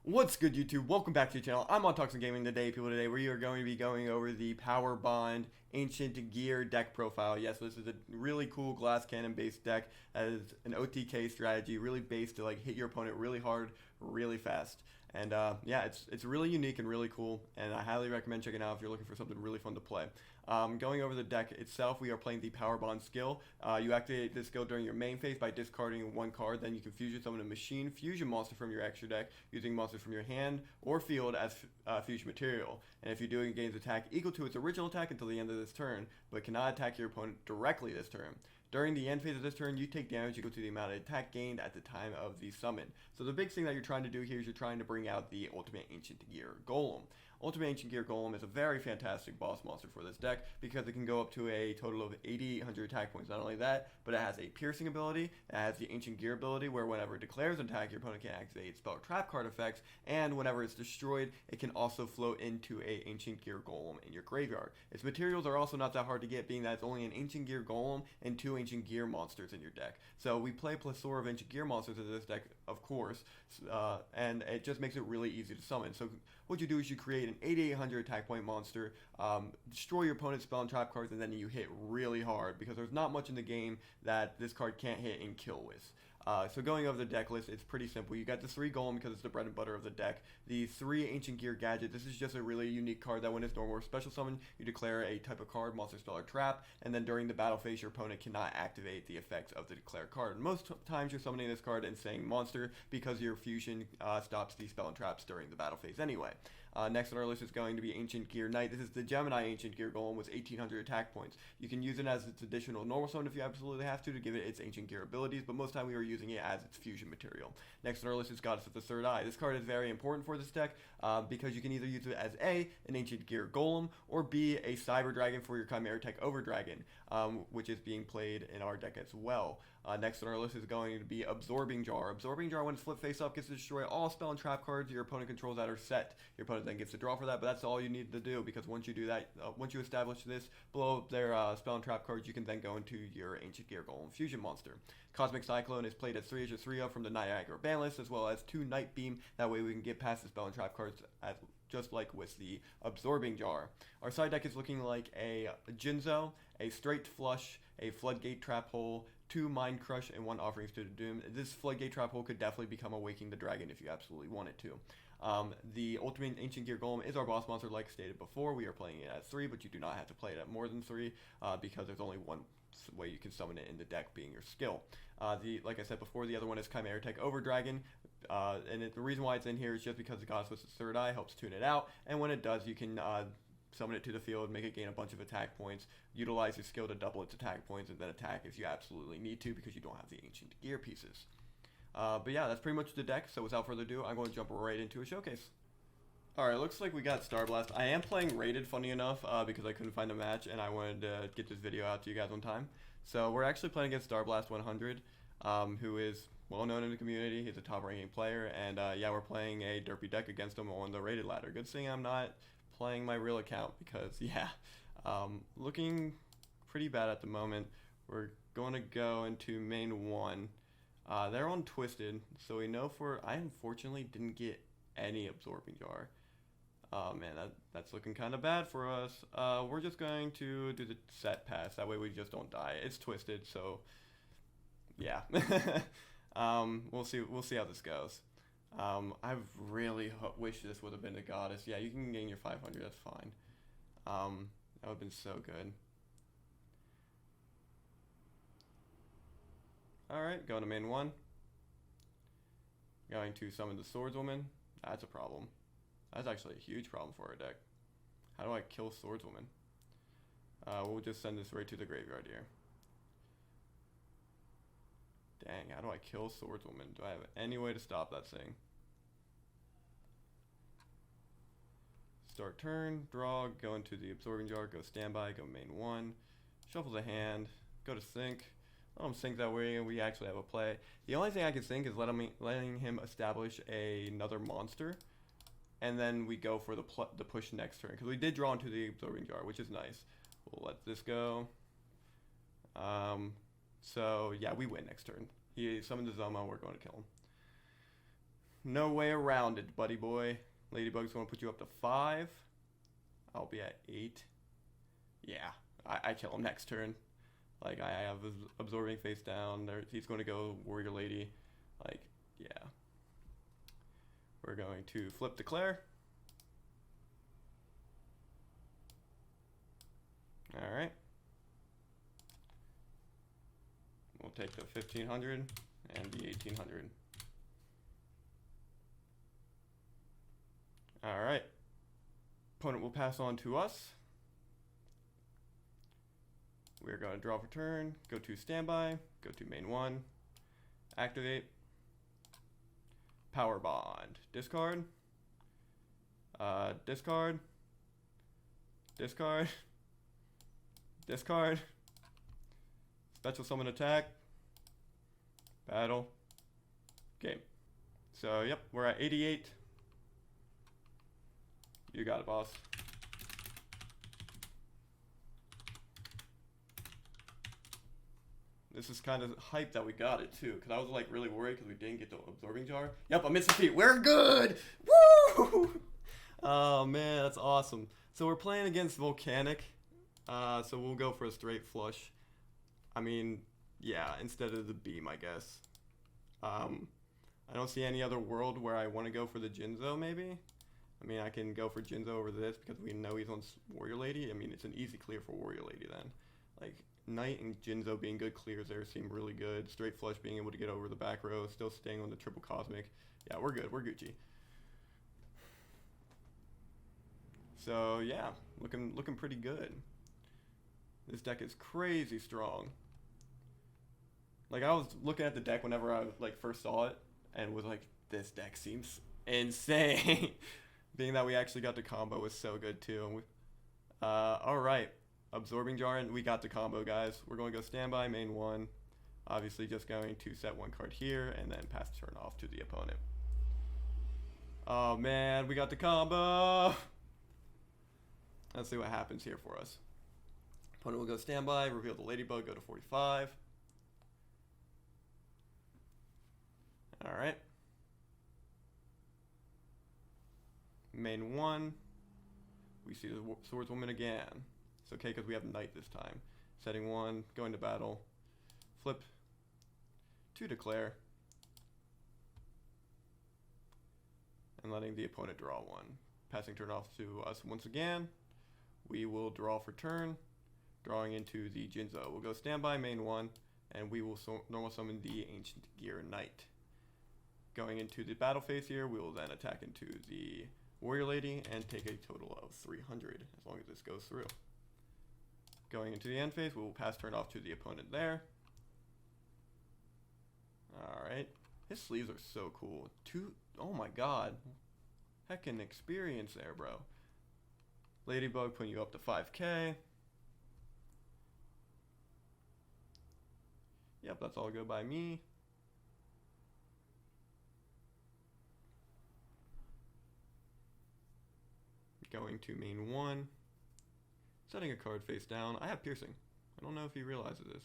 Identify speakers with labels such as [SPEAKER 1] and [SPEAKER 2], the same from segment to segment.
[SPEAKER 1] What's good, YouTube? Welcome back to the channel. I'm on Talks and Gaming today, people. Today we are going to be going over the Power Bond Ancient Gear deck profile. Yes, this is a really cool glass cannon based deck that is an OTK strategy, really based to like hit your opponent really hard, really fast. And yeah, it's really unique and really cool, and I highly recommend checking it out if you're looking for something really fun to play. Going over the deck itself, we are playing the Power Bond skill. You activate this skill during your main phase by discarding one card. Then you can fusion summon a machine fusion monster from your extra deck using monsters from your hand or field as fusion material. And if you do, it gains attack equal to its original attack until the end of this turn, but cannot attack your opponent directly this turn. During the end phase of this turn, you take damage equal to the amount of attack gained at the time of the summon. So the big thing that you're trying to do here is you're trying to bring out the Ultimate Ancient Gear Golem. Ultimate Ancient Gear Golem is a very fantastic boss monster for this deck because it can go up to a total of 8,800 attack points. Not only that, but it has a piercing ability, it has the Ancient Gear ability where whenever it declares an attack, your opponent can activate spell trap card effects, and whenever it's destroyed, it can also float into a Ancient Gear Golem in your graveyard. Its materials are also not that hard to get, being that it's only an Ancient Gear Golem and 2 Ancient Gear monsters in your deck. So we play a plethora of Ancient Gear monsters in this deck, of course, and it just makes it really easy to summon. So what you do is you create an 8,800 attack point monster, destroy your opponent's spell and trap cards, and then you hit really hard because there's not much in the game that this card can't hit and kill with. So going over the deck list, it's pretty simple. You got the 3 Golem because it's the bread and butter of the deck. The 3 Ancient Gear Gadget. This is just a really unique card that when it's normal or special summon, you declare a type of card, monster, spell, or trap, and then during the battle phase, your opponent cannot activate the effects of the declared card. Most times you're summoning this card and saying monster because your fusion stops the spell and traps during the battle phase anyway. Next on our list is going to be Ancient Gear Knight. This is the Gemini Ancient Gear Golem with 1,800 attack points. You can use it as its additional normal summon if you absolutely have to give it its Ancient Gear abilities, but most time we are using it as its fusion material. Next on our list is Goddess of the Third Eye. This card is very important for this deck because you can either use it as A, an Ancient Gear Golem, or B, a Cyber Dragon for your Chimera Tech Over Dragon, which is being played in our deck as well. Next on our list is going to be Absorbing Jar. Absorbing Jar, when it's flipped face up, gets to destroy all spell and trap cards your opponent controls that are set. Your opponent then gets to draw for that, but that's all you need to do because once you do that, once you establish this, blow up their spell and trap cards, you can then go into your Ancient Gear Golem fusion monster. Cosmic Cyclone is played as 3 or 3 up from the Niagara ban list, as well as 2 Night Beam. That way we can get past the spell and trap cards just like with the Absorbing Jar. Our side deck is looking like a Jinzo, a Straight Flush, a Floodgate Trap Hole, 2 Mind Crush, and 1 Offerings to the Doom. This Floodgate Trap Hole could definitely become a Waking the Dragon if you absolutely wanted to. The Ultimate Ancient Gear Golem is our boss monster like stated before. We are playing it at 3, but you do not have to play it at more than 3 because there's only one way you can summon it in the deck, being your skill. Like I said before, the other one is Chimera Tech Over Dragon, and the reason why it's in here is just because the Goddess with the Third Eye helps tune it out, and when it does, you can summon it to the field, make it gain a bunch of attack points, utilize your skill to double its attack points, and then attack if you absolutely need to because you don't have the Ancient Gear pieces. But yeah, that's pretty much the deck, so without further ado, I'm going to jump right into a showcase. Alright, looks like we got Star Blast. I am playing rated, funny enough, because I couldn't find a match, and I wanted to get this video out to you guys on time. So we're actually playing against Star Blast 100, who is well known in the community. He's a top ranking player, and yeah, we're playing a derpy deck against him on the rated ladder. Good thing I'm not playing my real account because, yeah, looking pretty bad at the moment. We're going to go into main 1. They're on Twisted, so we know I unfortunately didn't get any Absorbing Jar. Oh man, that's looking kind of bad for us. We're just going to do the set pass. That way we just don't die. It's Twisted, so yeah. We'll see how this goes. I really wish this would have been a Goddess. Yeah, you can gain your 500. That's fine. That would have been so good. Alright, going to main 1. Going to summon the Swordswoman. That's a problem. That's actually a huge problem for our deck. How do I kill Swordswoman? We'll just send this right to the graveyard here. Dang, how do I kill Swordswoman? Do I have any way to stop that thing? Start turn, draw, go into the Absorbing Jar, go standby, go main 1, shuffle the hand, go to sync. Let him sync that way, and we actually have a play. The only thing I can think is letting him establish another monster, and then we go for the push next turn, because we did draw into the Absorbing Jar, which is nice. We'll let this go. So yeah, we win next turn. He summoned the Zoma, we're going to kill him. No way around it, buddy boy. Ladybug's going to put you up to 5. I'll be at 8. Yeah, I kill him next turn. Like, I have his absorbing face down. He's going to go warrior lady. Like, yeah. We're going to flip declare. Alright. We'll take the 1500 and the 1800. Alright. Opponent will pass on to us. We're going to draw for turn, go to standby, go to main 1, activate, power bond, discard, discard, discard, discard, special summon attack, battle, game. So, yep, we're at 88. You got it, boss. This is kind of hype that we got it too, because I was like really worried because we didn't get the absorbing jar. Yep, I'm missing feet. We're good. Woo! Oh man, that's awesome. So we're playing against Volcanic, so we'll go for a straight flush. I mean, yeah, instead of the beam, I guess. I don't see any other world where I want to go for the Jinzo. Maybe. I mean, I can go for Jinzo over this because we know he's on Warrior Lady. I mean, it's an easy clear for Warrior Lady then. Like, Knight and Jinzo being good clears there seem really good. Straight flush being able to get over the back row, still staying on the triple cosmic. Yeah, we're good. We're Gucci. So yeah, looking pretty good. This deck is crazy strong. Like, I was looking at the deck whenever I like first saw it and was like, this deck seems insane. Being that we actually got the combo was so good too. All right. Absorbing Jar, and we got the combo, guys. We're going to go standby, main 1. Obviously, just going to set 1 card here, and then pass turn off to the opponent. Oh, man, we got the combo! Let's see what happens here for us. Opponent will go standby, reveal the Ladybug, go to 45. Alright. Main 1. We see the Swordswoman again. It's okay because we have Knight this time. Setting 1, going to battle. Flip. To declare. And letting the opponent draw 1. Passing turn off to us once again. We will draw for turn. Drawing into the Jinzo. We'll go standby, main 1. And we will normal summon the Ancient Gear Knight. Going into the battle phase here, we will then attack into the Warrior Lady and take a total of 300 as long as this goes through. Going into the end phase, we will pass turn off to the opponent there. Alright. His sleeves are so cool. Oh my god. Heckin' experience there, bro. Ladybug putting you up to 5k. Yep, that's all good by me. Going to main 1. Setting a card face down. I have piercing. I don't know if he realizes this.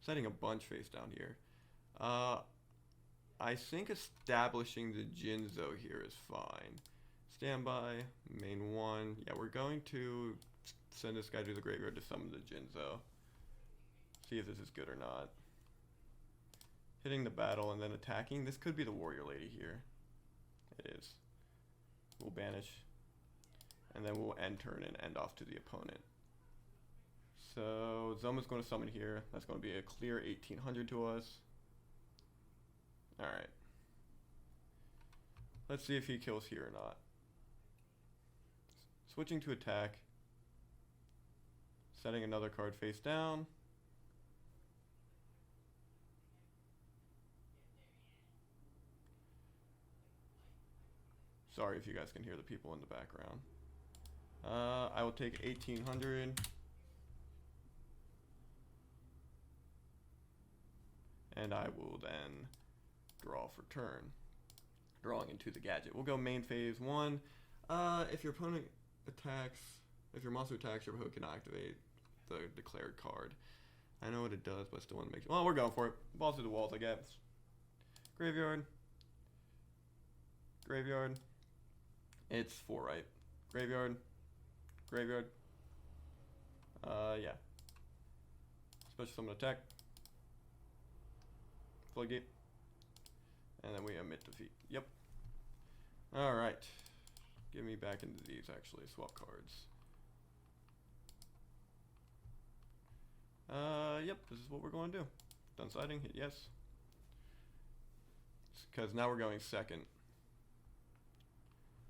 [SPEAKER 1] Setting a bunch face down here. I think establishing the Jinzo here is fine. Standby, main 1. Yeah, we're going to send this guy to the graveyard to summon the Jinzo. See if this is good or not. Hitting the battle and then attacking. This could be the Warrior Lady here. It is. We'll banish. And then we'll end turn and end off to the opponent. So Zoma's going to summon here. That's going to be a clear 1800 to us. Alright. Let's see if he kills here or not. Switching to attack. Setting another card face down. Sorry if you guys can hear the people in the background. I will take 1800. And I will then draw for turn. Drawing into the gadget. We'll go main phase 1. If your opponent attacks, if your monster attacks, your opponent can activate the declared card. I know what it does, but I still want to make sure. Well, we're going for it. Balls to the walls, I guess. Graveyard. Graveyard. It's 4, right? Graveyard. Graveyard. Yeah. Special summon attack. Floodgate. And then we omit defeat. Yep. Alright. Get me back into these, actually. Swap cards. Yep. This is what we're going to do. Done siding. Hit yes. Because now we're going second.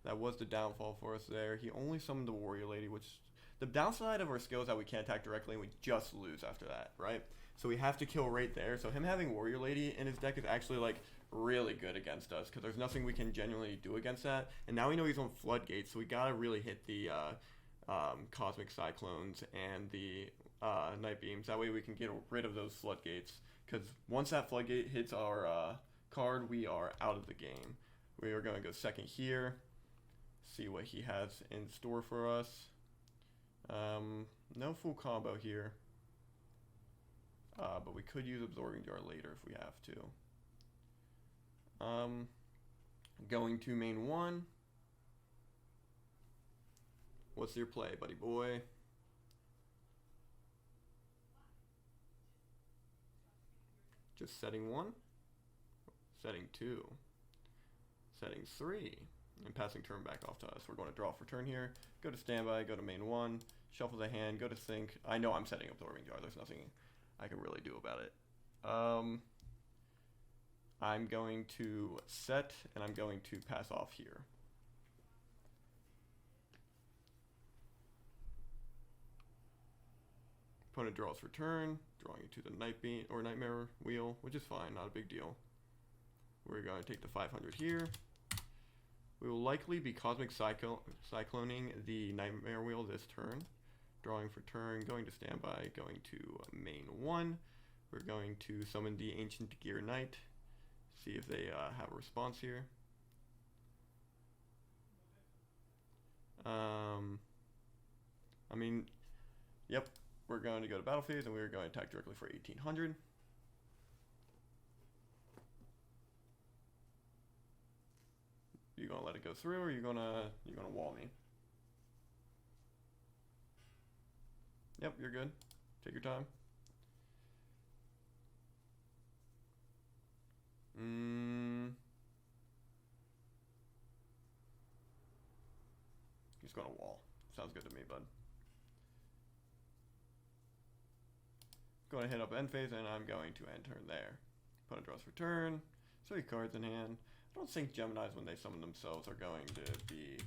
[SPEAKER 1] That was the downfall for us there. He only summoned the Warrior Lady, which... The downside of our skill is that we can't attack directly and we just lose after that, right? So we have to kill right there. So him having Warrior Lady in his deck is actually, like, really good against us because there's nothing we can genuinely do against that. And now we know he's on Floodgates, so we gotta really hit the Cosmic Cyclones and the Night Beams. That way we can get rid of those Floodgates. Because once that Floodgate hits our card, we are out of the game. We are going to go second here. See what he has in store for us. No full combo here. But we could use Absorbing Jar later if we have to. Going to main 1. What's your play, buddy boy? Just setting 1. Setting 2. Setting 3. And passing turn back off to us. We're going to draw for turn here. Go to standby, go to main 1. Shuffle the hand, go to sync. I know I'm setting Absorbing Jar. There's nothing I can really do about it. I'm going to set, and I'm going to pass off here. Opponent draws for turn, drawing it to the Night Beam or Nightmare Wheel, which is fine, not a big deal. We're going to take the 500 here. We will likely be Cosmic Cycloning the Nightmare Wheel this turn. Drawing for turn, going to standby, going to main 1. We're going to summon the Ancient Gear Knight. See if they have a response here. I mean, yep, we're going to go to battle phase and we're going to attack directly for 1800. You gonna let it go through, or you gonna wall me? Yep, you're good. Take your time. He's gonna wall. Sounds good to me, bud. Going to hit up end phase, and I'm going to end turn there. Opponent draws for turn. 3 cards in hand. I don't think Geminis, when they summon themselves, are going to be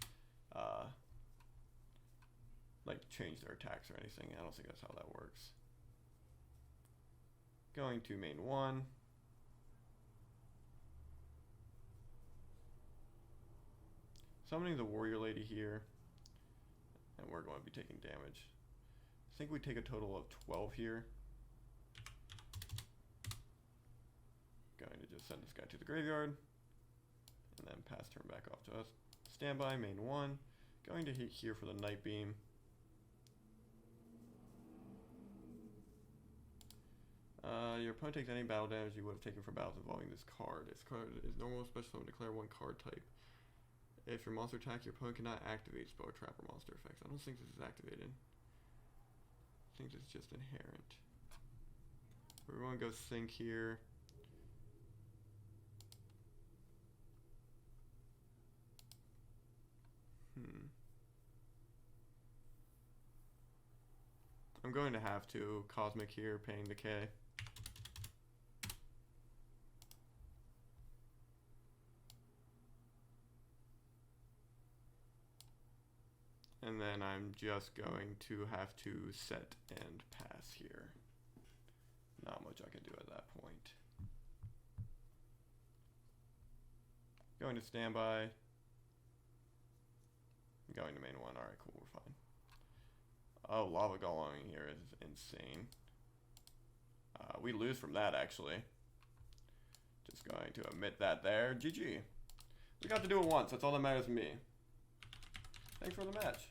[SPEAKER 1] like change their attacks or anything. I don't think that's how that works. Going to main 1. Summoning the Warrior Lady here, and we're going to be taking damage. I think we take a total of 12 here. Going to just send this guy to the graveyard, and then pass turn back off to us. Standby, main 1. Going to hit here for the Night Beam. Your opponent takes any battle damage you would have taken for battles involving this card. This card is normal, special summon, declare 1 card type. If your monster attack, your opponent cannot activate spell or trap or monster effects. I don't think this is activated. I think this is just inherent. We're going to go sync here. I'm going to have to Cosmic here, paying the K. And then I'm just going to have to set and pass here. Not much I can do at that point. Going to standby. Going to main 1. Alright, cool, we're fine. Oh, Lava Golem here is insane. We lose from that, actually. Just going to omit that there. GG. We got to do it once. That's all that matters to me. Thanks for the match.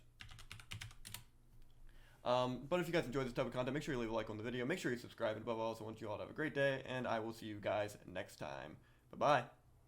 [SPEAKER 1] But if you guys enjoyed this type of content, make sure you leave a like on the video. Make sure you subscribe. And above all, I want you all to have a great day. And I will see you guys next time. Bye-bye.